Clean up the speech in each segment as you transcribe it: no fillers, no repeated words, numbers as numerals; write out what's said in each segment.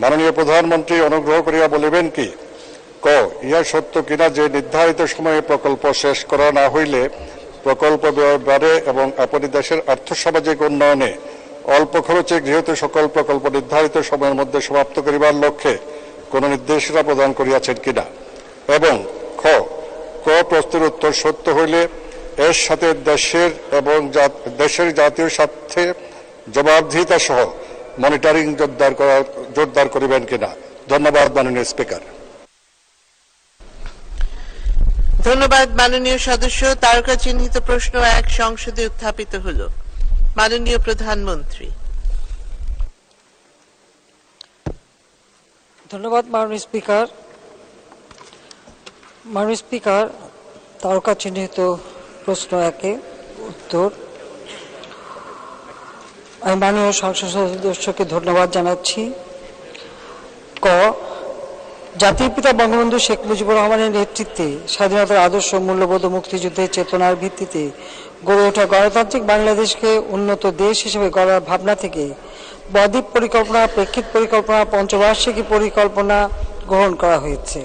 মাননীয় প্রধানমন্ত্রী অনুগ্রহ করিয়া বলিবেন কি, ক ইহা সত্য কিনা যে নির্ধারিত সময়ে প্রকল্প শেষ করা না হইলে প্রকল্প ব্যয় বাড়ে এবং আপনি দেশের আর্থসামাজিক উন্নয়নে অল্প খরচে গৃহীত সকল প্রকল্প নির্ধারিত সময়ের মধ্যে সমাপ্ত করিবার লক্ষ্যে কোন নির্দেশনা প্রদান করিয়াছেন কিনা, এবং খ প্রশ্নের উত্তর সত্য হইলে এর সাথে দেশের জাতীয় স্বার্থে জবাবদিহিতা সহ মনিটরিং জোরদার করিবেন কিনা। ধন্যবাদ মাননীয় স্পিকার। ধন্যবাদ মাননীয় সদস্য। তারকা চিহ্নিত প্রশ্ন 1 সংসদে উত্থাপিত হলো। মাননীয় প্রধানমন্ত্রী। ধন্যবাদ মাননীয় স্পিকার। মাননীয় স্পিকার, তারকা চিহ্নিত প্রশ্ন 1 উত্তর। আমি মাননীয় সংসদ সদস্যকে ধন্যবাদ জানাচ্ছি। ক জাতির পিতা বঙ্গবন্ধু শেখ মুজিবুর রহমানের নেতৃত্বে স্বাধীনতার আদর্শ মূল্যবোধ ও মুক্তিযুদ্ধের চেতনার ভিত্তিতে গড়ে ওঠা গণতান্ত্রিক বাংলাদেশকে উন্নত দেশ হিসেবে গড়ার ভাবনা থেকে বদ্বীপ পরিকল্পনা, প্রেক্ষিত পরিকল্পনা, পঞ্চবার্ষিকী পরিকল্পনা গ্রহণ করা হয়েছে,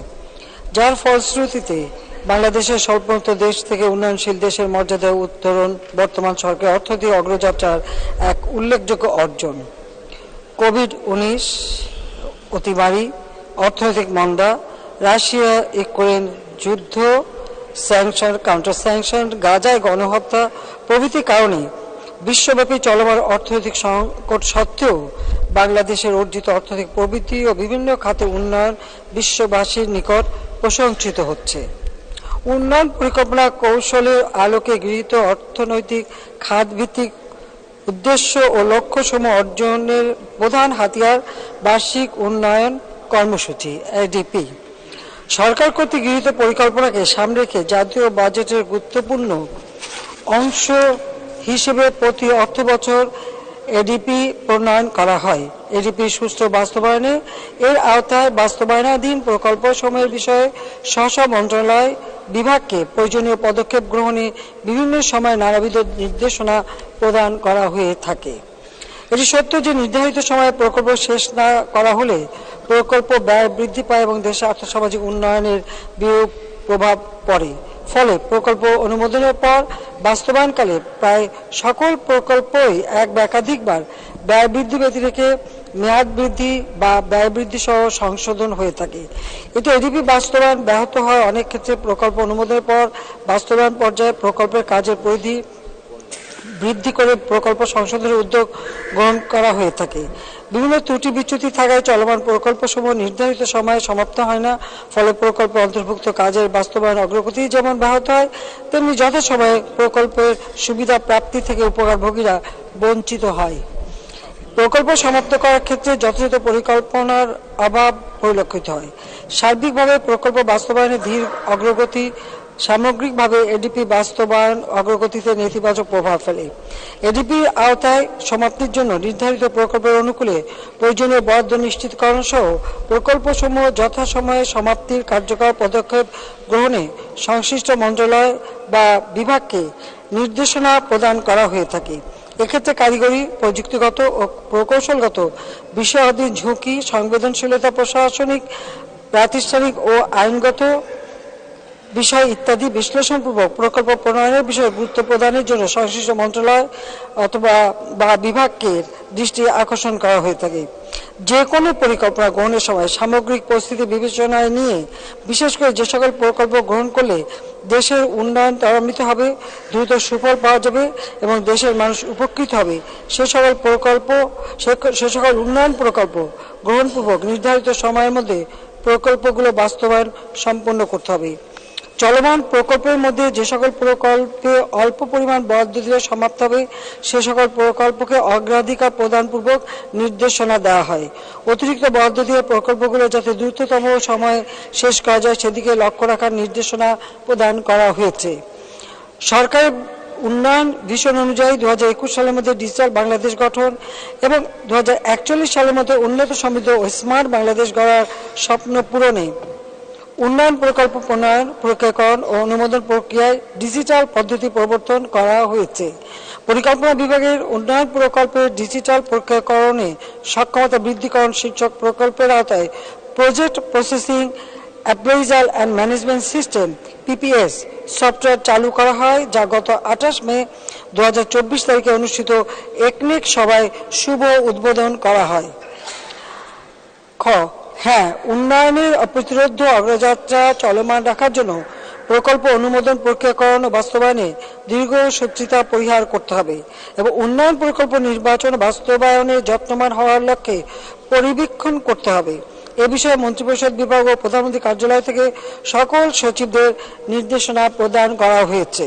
যার ফলশ্রুতিতে বাংলাদেশের স্বল্পোন্নত দেশ থেকে উন্নয়নশীল দেশের মর্যাদা উত্তরণ বর্তমান সরকারের অর্থনৈতিক অগ্রযাত্রার এক উল্লেখযোগ্য অর্জন। কোভিড-19 অতিমারী, অর্থনৈতিক মন্দা, রাশিয়া ইউক্রেন যুদ্ধ, স্যাংশন, কাউন্টার স্যাংশন, গাজায় গণহত্যা প্রভৃতি কারণে বিশ্বব্যাপী চলমান অর্থনৈতিক সংকট সত্ত্বেও বাংলাদেশের অর্জিত অর্থনৈতিক প্রবৃদ্ধি ও বিভিন্ন খাতে উন্নয়ন বিশ্ববাসীর নিকট প্রশংসিত হচ্ছে। উন্নয়ন পরিকল্পনা কৌশলের আলোকে গৃহীত অর্থনৈতিক খাতভিত্তিক উদ্দেশ্য ও লক্ষ্যসমূহ অর্জনের প্রধান হাতিয়ার বার্ষিক উন্নয়ন কর্মসূচি এডিপি। সরকার কর্তৃক গৃহীত পরিকল্পনাকে সামনে রেখে জাতীয় বাজেটের গুরুত্বপূর্ণ অংশ হিসেবে প্রতি অর্থবছর এডিপি প্রণয়ন করা হয়। এডিপি সুষ্ঠু বাস্তবায়নে এর আওতায় বাস্তবায়নাধীন প্রকল্প সমূহের বিষয়ে স্ব মন্ত্রণালয় বিভাগকে প্রয়োজনীয় পদক্ষেপ গ্রহণে বিভিন্ন সময় নানাবিধ নির্দেশনা প্রদান করা হয়ে থাকে। এটি সত্য যে নির্ধারিত সময়ে প্রকল্প শেষ না করা হলে প্রকল্প ব্যয় বৃদ্ধি পায় এবং দেশের আর্থসামাজিক উন্নয়নের বিরূপ প্রভাব পড়ে। ফলে প্রকল্প অনুমোদনের পর বাস্তবায়নকালে প্রায় সকল প্রকল্পই এক বা একাধিকবার ব্যয় বৃদ্ধি ব্যতিরেকে মেয়াদ বৃদ্ধি বা ব্যয় বৃদ্ধি সহ সংশোধন হয়ে থাকে। এতে এডিপি বাস্তবায়ন ব্যাহত হয়। অনেক ক্ষেত্রে প্রকল্প অনুমোদনের পর বাস্তবায়ন পর্যায়ে প্রকল্পের কাজের পরিধি বৃদ্ধি করে প্রকল্প সংশোধনের উদ্যোগ গ্রহণ করা হয়ে থাকে। বিভিন্ন ত্রুটি বিচ্যুতি থাকায় চলমান প্রকল্পসমূহ নির্ধারিত সময়ে সমাপ্ত হয় না। ফলে প্রকল্প অন্তর্ভুক্ত কাজের বাস্তবায়ন অগ্রগতি যেমন ব্যাহত হয়, তেমনি যথাসময়ে প্রকল্পের সুবিধা প্রাপ্তি থেকে উপকারভোগীরা বঞ্চিত হয়। প্রকল্প সমাপ্ত করার ক্ষেত্রে যথাযথ পরিকল্পনার অভাব পরিলক্ষিত হয়। সার্বিকভাবে প্রকল্প বাস্তবায়নে ধীর অগ্রগতি সামগ্রিকভাবে এডিপি বাস্তবায়ন অগ্রগতিতে নেতিবাচক প্রভাব ফেলে। এডিপির আওতায় সমাপ্তির জন্য নির্ধারিত প্রকল্পের অনুকূলে প্রয়োজনীয় বরাদ্দ নিশ্চিতকরণ সহ প্রকল্পসমূহ যথাসময়ে সমাপ্তির কার্যকর পদক্ষেপ গ্রহণে সংশ্লিষ্ট মন্ত্রণালয় বা বিভাগকে নির্দেশনা প্রদান করা হয়ে থাকে। এক্ষেত্রে কারিগরি, প্রযুক্তিগত ও প্রকৌশলগত বিষয়াধীন ঝুঁকি, সংবেদনশীলতা, প্রশাসনিক, প্রাতিষ্ঠানিক ও আইনগত বিষয় ইত্যাদি বিশ্লেষণপূর্বক প্রকল্প প্রণয়নের বিষয়ে গুরুত্ব প্রদানের জন্য সংশ্লিষ্ট মন্ত্রণালয় অথবা বিভাগকে দৃষ্টি আকর্ষণ করা হয়ে থাকে। যে কোনো পরিকল্পনা গ্রহণের সময় সামগ্রিক পরিস্থিতি বিবেচনায় নিয়ে বিশেষ করে যে সকল প্রকল্প গ্রহণ করলে দেশের উন্নয়ন ত্বরান্বিত হবে, দ্রুত সুফল পাওয়া যাবে এবং দেশের মানুষ উপকৃত হবে, সে সকল উন্নয়ন প্রকল্প গ্রহণপূর্বক নির্ধারিত সময়ের মধ্যে প্রকল্পগুলো বাস্তবায়ন সম্পন্ন করতে হবে। চলমান প্রকল্পের মধ্যে যে সকল প্রকল্পে অল্প পরিমাণ বরাদ্দ দিলে সমাপ্ত হবে সে সকল প্রকল্পকে অগ্রাধিকার প্রদানপূর্বক নির্দেশনা দেওয়া হয়। অতিরিক্ত বরাদ্দ দিয়ে প্রকল্পগুলো যাতে দ্রুততম সময়ে শেষ করা যায় সেদিকে লক্ষ্য রাখার নির্দেশনা প্রদান করা হয়েছে। সরকারের উন্নয়ন ভিশন অনুযায়ী 2021 সালের মধ্যে ডিজিটাল বাংলাদেশ গঠন এবং 2041 সালের মধ্যে উন্নত সমৃদ্ধ ও স্মার্ট বাংলাদেশ গড়ার স্বপ্ন পূরণে উন্নয়ন প্রকল্প প্রণয়ন, প্রক্রিয়াকরণ ও অনুমোদন প্রক্রিয়ায় ডিজিটাল পদ্ধতি প্রবর্তন করা হয়েছে। পরিকল্পনা বিভাগের উন্নয়ন প্রকল্পের ডিজিটাল প্রক্রিয়াকরণে সক্ষমতা বৃদ্ধিকরণ শীর্ষক প্রকল্পের আওতায় project processing appraisal and management system PPS software চালু করা হয়, যা গত 28 মে 2024 তারিখে অনুষ্ঠিত একনেক সভায় শুভ উদ্বোধন করা হয়। হ্যাঁ, উন্নয়নের অপ্রতিরোধ্য অগ্রযাত্রা চলমান রাখার জন্য প্রকল্প অনুমোদন প্রক্রিয়াকরণ ও বাস্তবায়নে দীর্ঘসূত্রিতা পরিহার করতে হবে এবং উন্নয়ন প্রকল্প নির্বাচন ও বাস্তবায়নে যত্নবান হওয়ার লক্ষ্যে পরিবীক্ষণ করতে হবে। এ বিষয়ে মন্ত্রিপরিষদ বিভাগ ও প্রধানমন্ত্রী কার্যালয় থেকে সকল সচিবদের নির্দেশনা প্রদান করা হয়েছে।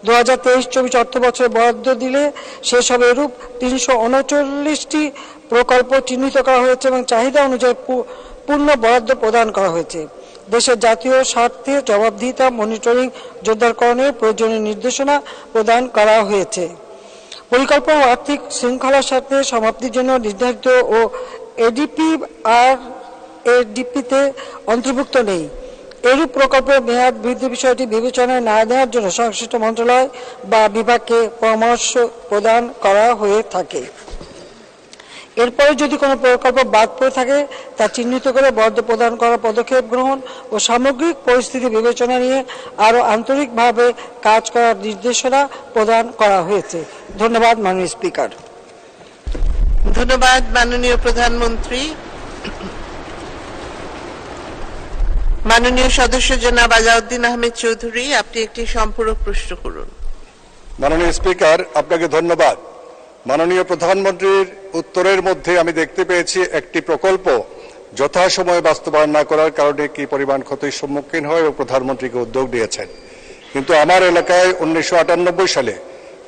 2023-24 অর্থ বছরে বরাদ্দ দিলে শেষ হবে এরূপ 339টি প্রকল্প চিহ্নিত করা হয়েছে এবং চাহিদা অনুযায়ী পূর্ণ বরাদ্দ প্রদান করা হয়েছে। দেশের জাতীয় স্বার্থে জবাবদিহিতা মনিটরিং জোরদারকরণের প্রয়োজনীয় নির্দেশনা প্রদান করা হয়েছে। পরিকল্পনা ও আর্থিক শৃঙ্খলার সাথে সমাপ্তির জন্য নির্ধারিত ও এডিপি আর এডিপিতে অন্তর্ভুক্ত নেই। এরূপ প্রকল্পের মেয়াদ বৃদ্ধির বিষয়টি বিবেচনায় না নেওয়ার জন্য সংশ্লিষ্ট মন্ত্রণালয় বা বিভাগকে পরামর্শ প্রদান করা হয়ে থাকে। এরপরে যদি কোনো প্রকল্প বাদ পড়ে থাকে তা চিহ্নিত করে বরাদ্দ প্রদান করার পদক্ষেপ গ্রহণ ও সামগ্রিক পরিস্থিতি বিবেচনা নিয়ে আরও আন্তরিকভাবে কাজ করার নির্দেশনা প্রদান করা হয়েছে। ধন্যবাদ মাননীয় স্পিকার। ধন্যবাদ মাননীয় প্রধানমন্ত্রী। মাননীয় সদস্য জনাব আলাউদ্দিন আহমেদ চৌধুরী, আপনি একটি সম্পূরক প্রশ্ন করুন। মাননীয় স্পিকার, আপনাকে ধন্যবাদ। মাননীয় প্রধানমন্ত্রীর উত্তরের মধ্যে আমি দেখতে পেয়েছি একটি প্রকল্প যথাসময়ে বাস্তবায়ন না করার কারণে কি পরিমাণ ক্ষতির সম্মুখীন হয় ও প্রধানমন্ত্রীকে উদ্যোগ নিয়েছেন। কিন্তু আমার এলাকায় 1998 সালে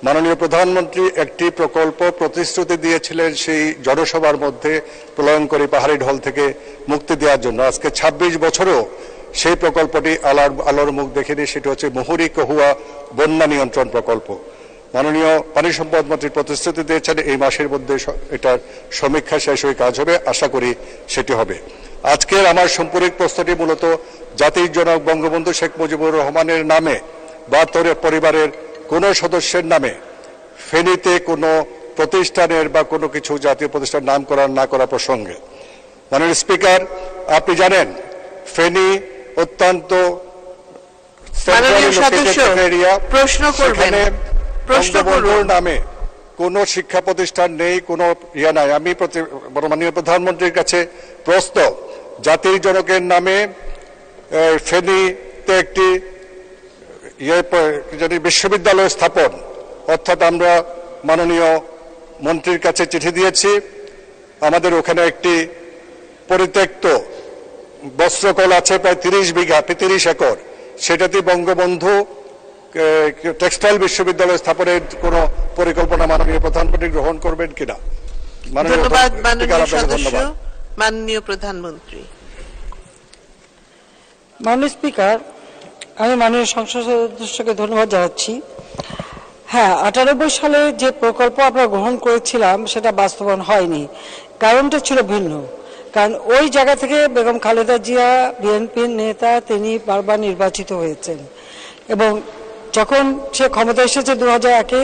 মাননীয় প্রধানমন্ত্রী একটি প্রকল্প প্রতিশ্রুতি দিয়েছিলেন সেই জনসভার মধ্যে প্রলয়ঙ্করী পাহাড়ি ঢল থেকে মুক্তি দেওয়ার জন্য। আজকে 26 বছরও সেই প্রকল্পটি আলোর মুখ দেখেনি। সেটি হচ্ছে মুহুরী কহুয়া বন্যা নিয়ন্ত্রণ প্রকল্প। মাননীয় পানি সম্পদ মন্ত্রী প্রতিশ্রুতি দিয়েছেন এই মাসের মধ্যে এটার সমীক্ষা শেষ হয়ে কাজ হবে, আশা করি সেটি হবে। আজকের আমার সম্পূরক প্রশ্নটি মূলত জাতির জনক বঙ্গবন্ধু শেখ মুজিবুর রহমানের নামে বা তার পরিবারের কোন সদস্যের নামে ফেনীতে কোনো প্রতিষ্ঠানের বা কোনো কিছু জাতীয় প্রতিষ্ঠান নাম না করা প্রসঙ্গে। মাননীয় স্পিকার, আপনি জানেন ফেনী অত্যন্ত বঙ্গবন্ধুর নামে কোনো শিক্ষা প্রতিষ্ঠান নেই, কোনো ইয়া নাই। আমি মাননীয় প্রধানমন্ত্রীর কাছে প্রশ্ন, জাতির জনকের নামে ফেনীতে একটি বিশ্ববিদ্যালয় স্থাপন, অর্থাৎ আমরা মাননীয় মন্ত্রীর কাছে চিঠি দিয়েছি। আমাদের ওখানে একটি পরিত্যক্ত বস্ত্রকল আছে প্রায় 30 বিঘা, 30 একর। সেটাতে বঙ্গবন্ধু টেক্সটাইল বিশ্ববিদ্যালয় স্থাপনের কোন পরিকল্পনা মাননীয় প্রধানমন্ত্রী গ্রহণ করবেন কিনা। ধন্যবাদ মাননীয় সদস্য। মাননীয় প্রধানমন্ত্রী। মাননীয় স্পিকার, আমি মাননীয় সংসদ সদস্যকে ধন্যবাদ জানাচ্ছি। হ্যাঁ, 98 সালে যে প্রকল্প আমরা গ্রহণ করেছিলাম সেটা বাস্তবায়ন হয়নি। কারণটা ছিল ভিন্ন। কারণ ওই জায়গা থেকে বেগম খালেদা জিয়া বিএনপির নেতা, তিনি বারবার নির্বাচিত হয়েছেন এবং যখন সে ক্ষমতা এসেছে 2001-এ,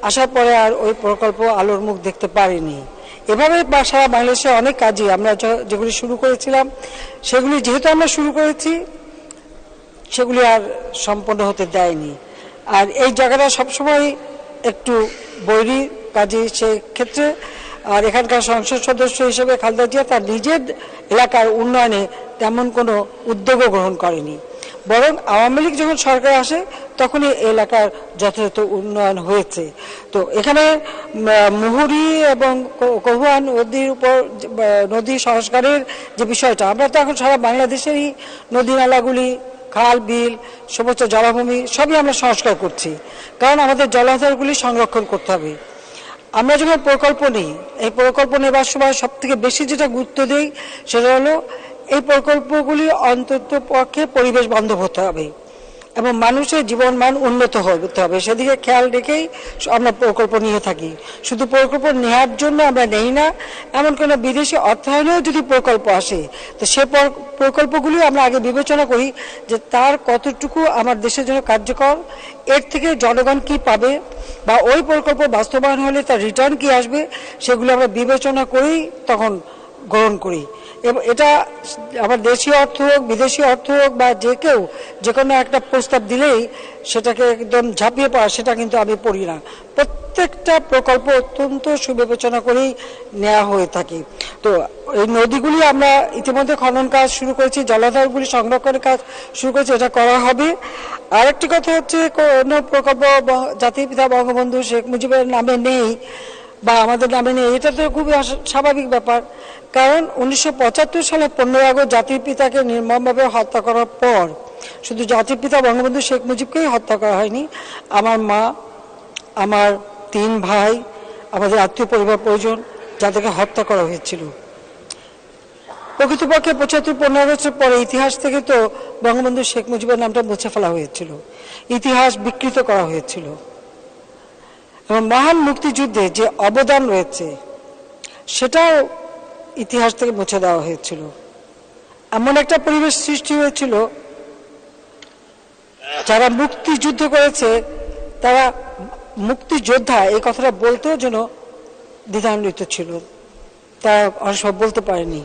আসার পরে আর ওই প্রকল্প আলোর মুখ দেখতে পারেনি। এভাবে সারা বাংলাদেশে অনেক কাজই আমরা যেগুলি শুরু করেছিলাম সেগুলি যেহেতু আমরা শুরু করেছি সেগুলি আর সম্পন্ন হতে দেয়নি। আর এই জায়গাটা সবসময় একটু বৈরী কাজে সেক্ষেত্রে। আর এখানকার সংসদ সদস্য হিসেবে খালেদা জিয়া তার নিজের এলাকার উন্নয়নে তেমন কোনো উদ্যোগও গ্রহণ করেনি, বরং আওয়ামী লীগ যখন সরকার আসে তখনই এলাকার যথাযথ উন্নয়ন হয়েছে। তো এখানে মুহুরী এবং কহুয়া নদীর উপর নদী সংস্কারের যে বিষয়টা, আমরা তো এখন সারা বাংলাদেশেরই নদী নালাগুলি, খাল বিল, সমস্ত জলাভূমি সবই আমরা সংস্কার করছি, কারণ আমাদের জলাধারগুলি সংরক্ষণ করতে হবে। আমরা যখন প্রকল্প নিই, এই প্রকল্প নেবার সময় সব থেকে বেশি যেটা গুরুত্ব দিই সেটা হলো এই প্রকল্পগুলি অন্তত পক্ষে পরিবেশ বান্ধব হতে হবে। এবং মানুষের জীবনমান উন্নত হতে হবে, সেদিকে খেয়াল রেখেই আমরা প্রকল্প নিয়ে থাকি। শুধু প্রকল্প নেওয়ার জন্য আমরা নেই না, এমন কোনো বিদেশি অর্থায়নেও যদি প্রকল্প আসে তো সে প্রকল্পগুলি আমরা আগে বিবেচনা করি যে তার কতটুকু আমার দেশের জন্য কার্যকর, এর থেকে জনগণ কি পাবে, বা ওই প্রকল্প বাস্তবায়ন হলে তার রিটার্ন কি আসবে, সেগুলো আমরা বিবেচনা করেই তখন গ্রহণ করি। এবং এটা আমার দেশীয় অর্থ হোক, বিদেশি অর্থ হোক, বা যে কেউ যে কোনো একটা প্রস্তাব দিলেই সেটাকে একদম ঝাঁপিয়ে পড়া, সেটা কিন্তু আমি পড়ি না। প্রত্যেকটা প্রকল্প অত্যন্ত সুবিবেচনা করেই নেওয়া হয়ে থাকে। তো এই নদীগুলি আমরা ইতিমধ্যে খনন কাজ শুরু করেছি, জলাধারগুলি সংরক্ষণের কাজ শুরু করেছি, এটা করা হবে। আরেকটি কথা হচ্ছে, কোনো প্রকল্প জাতির পিতা বঙ্গবন্ধু শেখ মুজিবের নামে নেই বা আমাদের নামে নেই, এটা তো খুবই স্বাভাবিক ব্যাপার। কারণ 1975 সালে 15 আগস্ট জাতির পিতাকে নির্মমভাবে হত্যা করার পর শুধু জাতির পিতা বঙ্গবন্ধু শেখ মুজিবকেই হত্যা করা হয়নি, আমার মা, আমার 3 ভাই, আমাদের আত্মীয় পরিবার পরিজন, যাদেরকে হত্যা করা হয়েছিল। প্রকৃতপক্ষে 75-15 আগস্টের পরে ইতিহাস থেকে তো বঙ্গবন্ধু শেখ মুজিবের নামটা মুছে ফেলা হয়েছিল, ইতিহাস বিকৃত করা হয়েছিল। এবং মহান মুক্তিযুদ্ধে যে অবদান রয়েছে সেটাও ইতিহাস থেকে মুছে দেওয়া হয়েছিল। এমন একটা পরিবেশ সৃষ্টি হয়েছিল, যারা মুক্তিযুদ্ধ করেছে তারা মুক্তিযোদ্ধা এই কথাটা বলতেও যেন দ্বিধান্বিত ছিল, তারা অনেক সব বলতে পারেনি।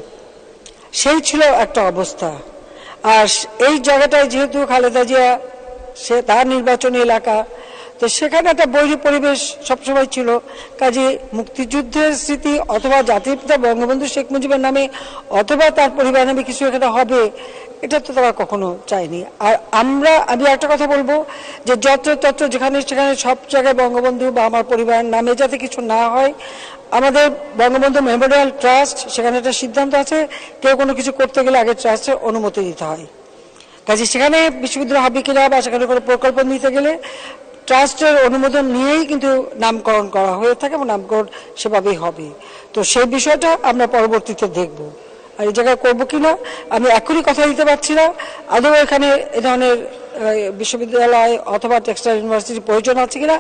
সেই ছিল একটা অবস্থা। আর এই জায়গাটায় যেহেতু খালেদা জিয়া, সে তার নির্বাচনী এলাকা, তো সেখানে একটা বৈরী পরিবেশ সবসময় ছিল। কাজে মুক্তিযুদ্ধের স্মৃতি অথবা জাতির পিতা বঙ্গবন্ধু শেখ মুজিবের নামে অথবা তার পরিবার নামে কিছু এখানে হবে, এটা তো তারা কখনো চায়নি। আর আমি একটা কথা বলবো যে যত্র যেখানে সেখানে সব জায়গায় বঙ্গবন্ধু বা আমার পরিবারের নামে যাতে কিছু না হয়, আমাদের বঙ্গবন্ধু মেমোরিয়াল ট্রাস্ট, সেখানে একটা সিদ্ধান্ত আছে, কেউ কোনো কিছু করতে গেলে আগে ট্রাস্টের অনুমতি দিতে হয়। কাজে সেখানে বিশ্ববিদ্যালয় হবে কিনা বা সেখানে কোনো প্রকল্প নিতে গেলে ট্রাস্টের অনুমোদন নিয়েই কিন্তু নামকরণ করা হয়ে থাকে এবং নামকরণ সেভাবেই হবে। তো সেই বিষয়টা আমরা পরবর্তীতে দেখব। আর এই জায়গায় করবো কিনা আমি এখনই কথা দিতে পারছি না। আদৌ এখানে এ ধরনের বিশ্ববিদ্যালয় অথবা টেক্সটাইল ইউনিভার্সিটির প্রয়োজন আছে কিনা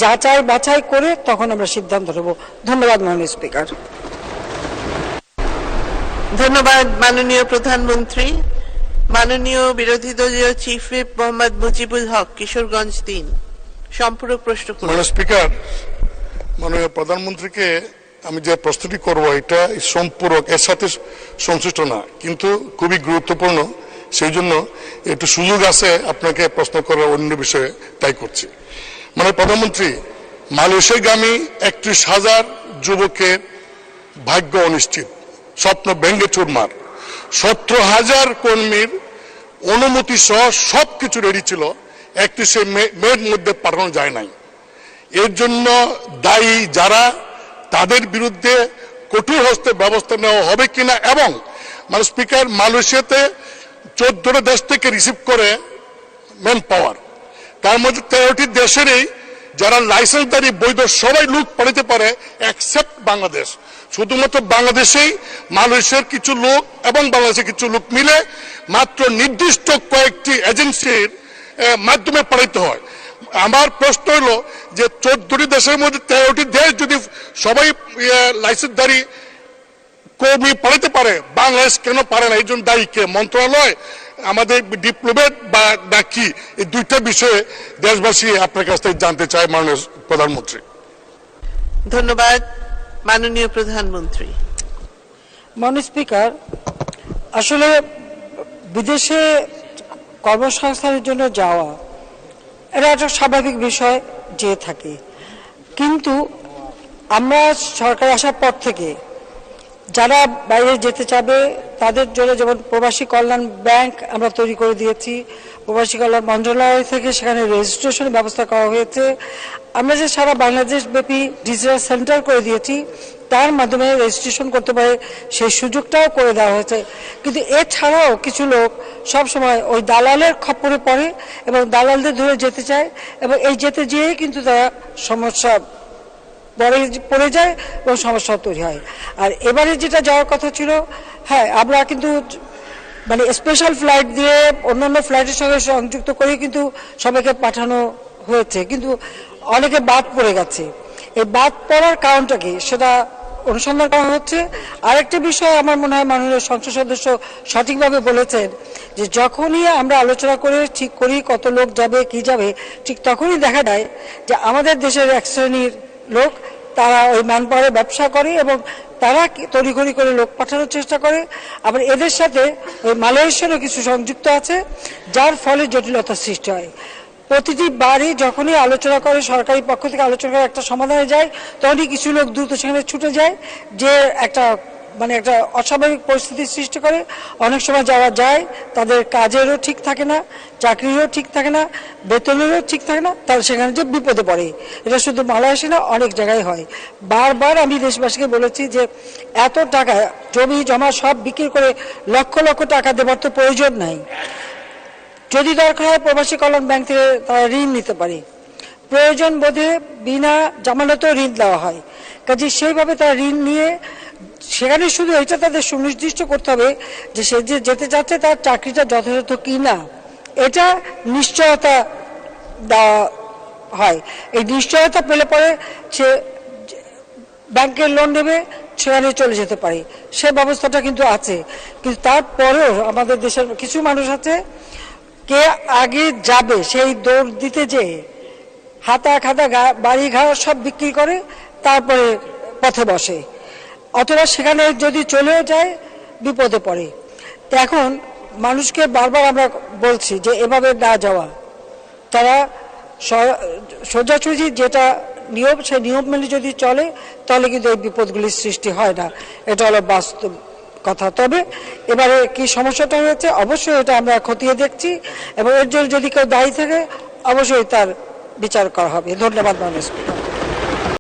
যাচাই বাছাই করে তখন আমরা সিদ্ধান্ত নেব। ধন্যবাদ মাননীয় স্পিকার। ধন্যবাদ মাননীয় প্রধানমন্ত্রী। মাননীয় বিরোধী দলীয় চিফ হুইপ মোহাম্মদ মুজিবুল হক, কিশোরগঞ্জ 3, সম্পূরক প্রশ্ন করুন। মাননীয় স্পিকার, মাননীয় প্রধানমন্ত্রীকে আমি যে প্রশ্নটি করব এটা সম্পূরক, এর সাথে সংশ্লিষ্ট না, কিন্তু খুবই গুরুত্বপূর্ণ, সেই জন্য একটু সুযোগ আছে আপনাকে প্রশ্ন করার অন্য বিষয়ে, তাই করছি। মানে প্রধানমন্ত্রী, মালয়েশিয়াগামী 31,000 যুবকের ভাগ্য অনিশ্চিত, স্বপ্ন ভেঙ্গে চুরমার। 17,000 কর্মীর অনুমতি সহ সবকিছু রেডি ছিল, 31 মের মধ্যে পাঠানো যায় নাই। এর জন্য দায়ী যারা, তাদের বিরুদ্ধে কঠোর হস্তে ব্যবস্থা নেওয়া হবে কিনা, এবং মানে স্পিকার, মালয়েশিয়াতে 14টা দেশ থেকে রিসিভ করে ম্যান পাওয়ার, তার মধ্যে 13টি দেশেরই যারা লাইসেন্সধারী বৈধ সবাই লোক পাঠাতে পারে এক্সেপ্ট বাংলাদেশ। শুধুমাত্র বাংলাদেশেই মালয়েশিয়ার কিছু লোক এবং বাংলাদেশের কিছু লোক মিলে মাত্র নির্দিষ্ট কয়েকটি এজেন্সির মাধ্যমে পাঠাতে হয়। আমার প্রশ্ন হলো যে 14টি দেশের মধ্যে 13টি দেশ যদি সবাই লাইসেন্সধারী কর্মী পাঠাতে পারে, বাংলাদেশ কেন পারে না? এই জন্য দায়ী কে? মন্ত্রণালয়, আমাদের ডিপ্লোমেট বা কি? এই দুইটা বিষয়ে দেশবাসী আপনার কাছ থেকে জানতে চায় মাননীয় প্রধানমন্ত্রী। ধন্যবাদ মাননীয় প্রধানমন্ত্রী। মাননীয় স্পিকার, আসলে বিদেশে কর্মসংস্থানের জন্য যাওয়া এটা একটা স্বাভাবিক বিষয়, যে থাকে। কিন্তু আমরা সরকার আসার পর থেকে যারা বাইরে যেতে চাবে তাদের জন্য যেমন প্রবাসী কল্যাণ ব্যাংক আমরা তৈরি করে দিয়েছি, প্রবাসী কল্যাণ মন্ত্রণালয় থেকে সেখানে রেজিস্ট্রেশনের ব্যবস্থা করা হয়েছে। আমরা যে সারা বাংলাদেশ ব্যাপী ডিজিটাল সেন্টার করে দিয়েছি, তার মাধ্যমে রেজিস্ট্রেশন করতে পারে সেই সুযোগটাও করে দেওয়া হয়েছে। কিন্তু এছাড়াও কিছু লোক সব সময় ওই দালালের খপ্পরে পড়ে এবং দালালদের ধরে যেতে চায়, এবং এই যেতে যেয়েই কিন্তু তারা সমস্যা পড়ে যায় এবং সমস্যা তৈরি হয়। আর এবারে যেটা যাওয়ার কথা ছিল, হ্যাঁ, আমরা কিন্তু মানে স্পেশাল ফ্লাইট দিয়ে অন্যান্য ফ্লাইটের সঙ্গে সংযুক্ত করে কিন্তু সবাইকে পাঠানো হয়েছে, কিন্তু অনেকে বাদ পড়ে গেছে। এই বাদ পড়ার কারণটা কি সেটা অনুসন্ধান করা হচ্ছে। আরেকটা বিষয় আমার মনে হয় মাননীয় সংসদ সদস্য সঠিকভাবে বলেছেন যে যখনই আমরা আলোচনা করে ঠিক করি কত লোক যাবে কি যাবে, ঠিক তখনই দেখা যায় যে আমাদের দেশের এক শ্রেণীর লোক তারা ওই ম্যান পাওয়ারের ব্যবসা করে এবং তারা তড়িঘড়ি করে লোক পাঠানোর চেষ্টা করে। আবার এদের সাথে ওই মালয়েশিয়ারও কিছু সংযুক্ত আছে, যার ফলে জটিলতার সৃষ্টি হয়। প্রতিটি বারই যখনই আলোচনা করে, সরকারি পক্ষ থেকে আলোচনা করে একটা সমাধানে যায়, তখনই কিছু লোক দ্রুত সেখানে ছুটে যায়, যে একটা একটা অস্বাভাবিক পরিস্থিতির সৃষ্টি করে। অনেক সময় যাওয়া যায়, তাদের কাজেরও ঠিক থাকে না, চাকরিরও ঠিক থাকে না, বেতনেরও ঠিক থাকে না, তারা সেখানে যে বিপদে পড়ে। এটা শুধু মালয়েশিয়া না, অনেক জায়গায় হয়। বারবার আমি দেশবাসীকে বলেছি যে এত টাকা জমি জমা সব বিক্রি করে লক্ষ লক্ষ টাকা দেওয়ার তো প্রয়োজন নাই। যদি দরকার হয় প্রবাসী কল্যাণ ব্যাংক থেকে তারা ঋণ নিতে পারে, প্রয়োজন বোধে বিনা জামানতেও ঋণ দেওয়া হয়। কাজে সেইভাবে তারা ঋণ নিয়ে সেখানে শুধু এটা তাদের সুনির্দিষ্ট করতে হবে যে সে যে যেতে চাচ্ছে তার চাকরিটা যথাযথ কি না, এটা নিশ্চয়তা দেওয়া হয়। এই নিশ্চয়তা পেলে পরে সে ব্যাংকের লোন নেবে, সেখানে চলে যেতে পারে, সে ব্যবস্থাটা কিন্তু আছে। কিন্তু তারপরেও আমাদের দেশের কিছু মানুষ আছে, কে আগে যাবে সেই দৌড় দিতে যে হাতা খাতা বাড়ি ঘর সব বিক্রি করে তারপরে পথে বসে, অথবা সেখানে যদি চলেও যায় বিপদে পড়ে। তো এখন মানুষকে বারবার আমরা বলছি যে এভাবে না যাওয়া, তারা সোজাসুজি যেটা নিয়ম সেই নিয়ম মেনে যদি চলে তাহলে কিন্তু এই বিপদগুলির সৃষ্টি হয় না। এটা হলো বাস্তব কথা। তবে এবারে কি সমস্যাটা হয়েছে অবশ্যই এটা আমরা খতিয়ে দেখছি এবং এর জন্য যদি কেউ দায়ী থাকে অবশ্যই তার বিচার করা হবে। ধন্যবাদ মাননীয় স্পিকার।